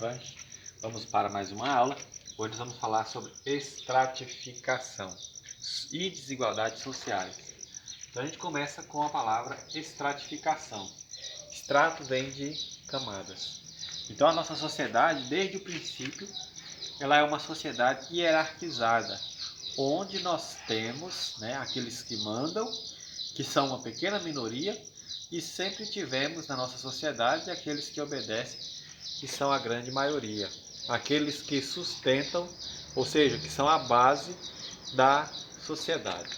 estudante, vamos para mais uma aula. Hoje nós vamos falar sobre estratificação e desigualdades sociais. Então a gente começa com a palavra estratificação. Estrato vem de camadas. Então a nossa sociedade, desde o princípio, ela é uma sociedade hierarquizada, onde nós temos aqueles que mandam, que são uma pequena minoria, e sempre tivemos na nossa sociedade aqueles que obedecem, que são a grande maioria. Aqueles que sustentam, ou seja, que são a base da sociedade.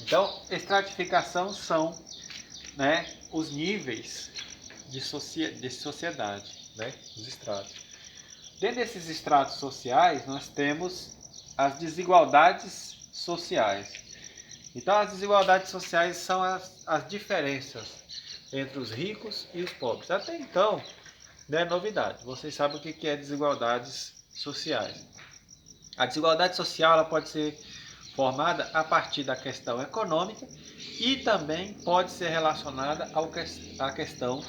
Então, estratificação são os níveis de sociedade, os estratos. Dentro desses estratos sociais, nós temos as desigualdades sociais. Então, as desigualdades sociais são as diferenças entre os ricos e os pobres. Até então, não é novidade. Vocês sabem o que é desigualdades sociais. A desigualdade social ela pode ser formada a partir da questão econômica e também pode ser relacionada à questão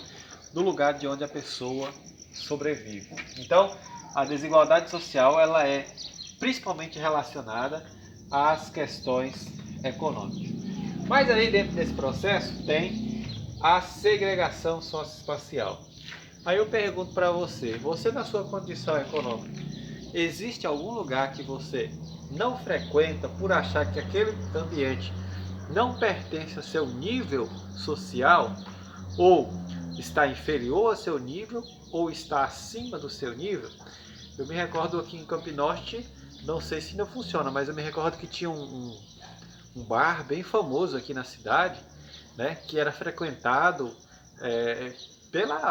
do lugar de onde a pessoa sobrevive. Então, a desigualdade social ela é principalmente relacionada às questões econômicas. Mas aí dentro desse processo tem a segregação socioespacial. Aí eu pergunto para você na sua condição econômica, existe algum lugar que você não frequenta por achar que aquele ambiente não pertence ao seu nível social, ou está inferior ao seu nível, ou está acima do seu nível? Eu me recordo aqui em Campo Norte, não sei se ainda funciona, mas eu me recordo que tinha um bar bem famoso aqui na cidade, que era frequentado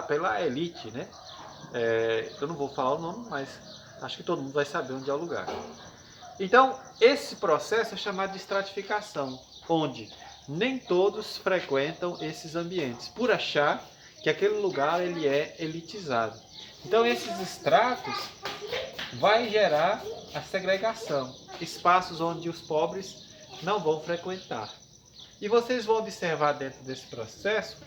pela elite, eu não vou falar o nome, mas acho que todo mundo vai saber onde é o lugar. Então, esse processo é chamado de estratificação, onde nem todos frequentam esses ambientes, por achar que aquele lugar ele é elitizado. Então, esses estratos vai gerar a segregação, espaços onde os pobres não vão frequentar. E vocês vão observar dentro desse processo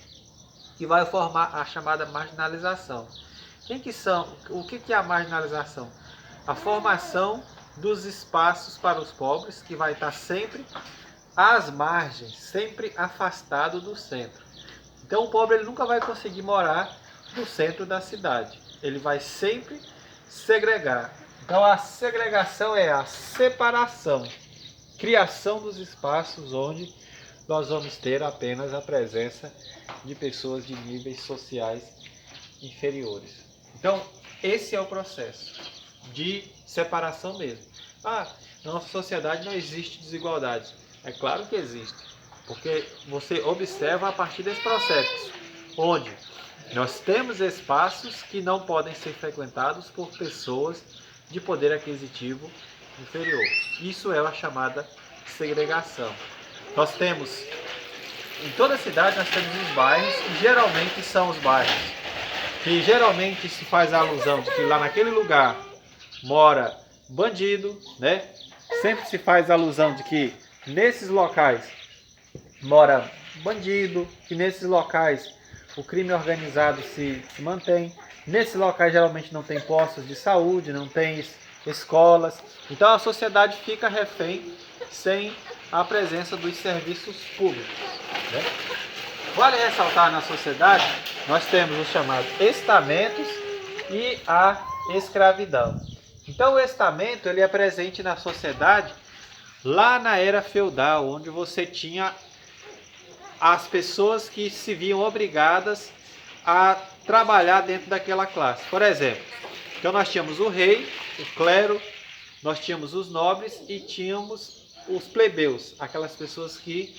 que vai formar a chamada marginalização. O que é a marginalização? A formação dos espaços para os pobres, que vai estar sempre às margens, sempre afastado do centro. Então o pobre ele nunca vai conseguir morar no centro da cidade. Ele vai sempre segregar. Então a segregação é a separação, criação dos espaços onde nós vamos ter apenas a presença de pessoas de níveis sociais inferiores. Então, esse é o processo de separação mesmo. Na nossa sociedade não existe desigualdade. É claro que existe, porque você observa a partir desse processo, onde nós temos espaços que não podem ser frequentados por pessoas de poder aquisitivo inferior. Isso é a chamada segregação. Nós temos, em toda a cidade, nós temos os bairros, que geralmente são os bairros que geralmente se faz a alusão de que lá naquele lugar mora bandido, Sempre se faz a alusão de que nesses locais mora bandido, que nesses locais o crime organizado se mantém. Nesses locais geralmente não tem postos de saúde, não tem escolas. Então a sociedade fica refém sem a presença dos serviços públicos. Vale ressaltar, na sociedade nós temos os chamados estamentos e a escravidão. Então o estamento ele é presente na sociedade lá na era feudal, onde você tinha as pessoas que se viam obrigadas a trabalhar dentro daquela classe. Por exemplo, então nós tínhamos o rei, o clero, nós tínhamos os nobres e tínhamos os plebeus, aquelas pessoas que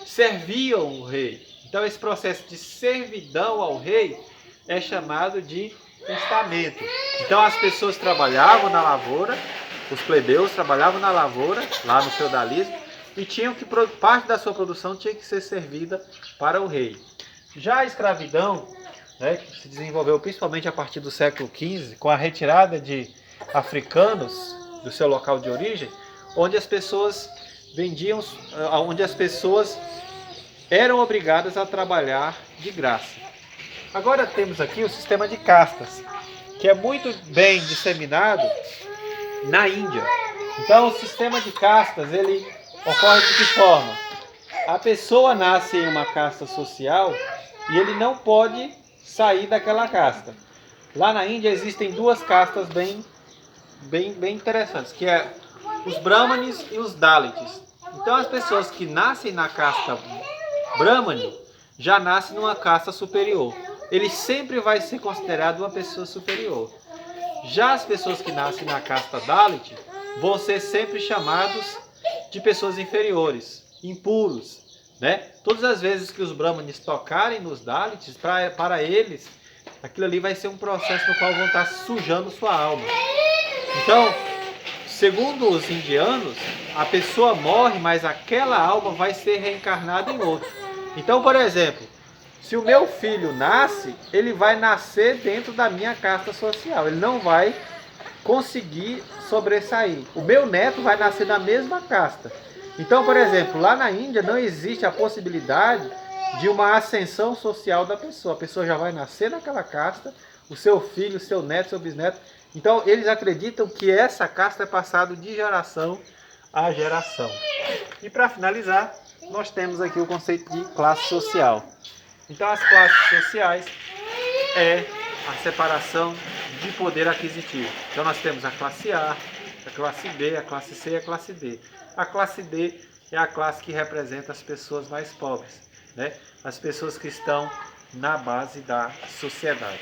serviam o rei. Então esse processo de servidão ao rei é chamado de estamento. Então as pessoas trabalhavam na lavoura, os plebeus trabalhavam na lavoura, lá no feudalismo, e tinham que parte da sua produção tinha que ser servida para o rei. Já a escravidão, que se desenvolveu principalmente a partir do século XV, com a retirada de africanos do seu local de origem, onde as pessoas eram obrigadas a trabalhar de graça. Agora temos aqui o sistema de castas, que é muito bem disseminado na Índia. Então, o sistema de castas, ele ocorre de que forma? A pessoa nasce em uma casta social e ele não pode sair daquela casta. Lá na Índia existem duas castas bem interessantes, que é os Brahmanes e os Dalits. Então, as pessoas que nascem na casta Brahmani já nascem numa casta superior. Ele sempre vai ser considerado uma pessoa superior. Já as pessoas que nascem na casta Dalit vão ser sempre chamados de pessoas inferiores, impuros, né? Todas as vezes que os Brahmanes tocarem nos Dalits, para eles, aquilo ali vai ser um processo no qual vão estar sujando sua alma. Então, segundo os indianos, a pessoa morre, mas aquela alma vai ser reencarnada em outro. Então, por exemplo, se o meu filho nasce, ele vai nascer dentro da minha casta social. Ele não vai conseguir sobressair. O meu neto vai nascer na mesma casta. Então, por exemplo, lá na Índia não existe a possibilidade de uma ascensão social da pessoa. A pessoa já vai nascer naquela casta, o seu filho, o seu neto, o seu bisneto. Então, eles acreditam que essa casta é passada de geração a geração. E para finalizar, nós temos aqui o conceito de classe social. Então, as classes sociais é a separação de poder aquisitivo. Então, nós temos a classe A, a classe B, a classe C e a classe D. A classe D é a classe que representa as pessoas mais pobres, né? As pessoas que estão na base da sociedade.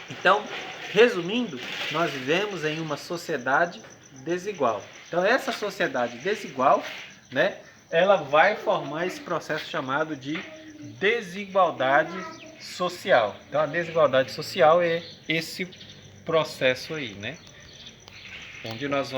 Então, resumindo, nós vivemos em uma sociedade desigual. Então, essa sociedade desigual, né, ela vai formar esse processo chamado de desigualdade social. Então, a desigualdade social é esse processo aí, né? Onde nós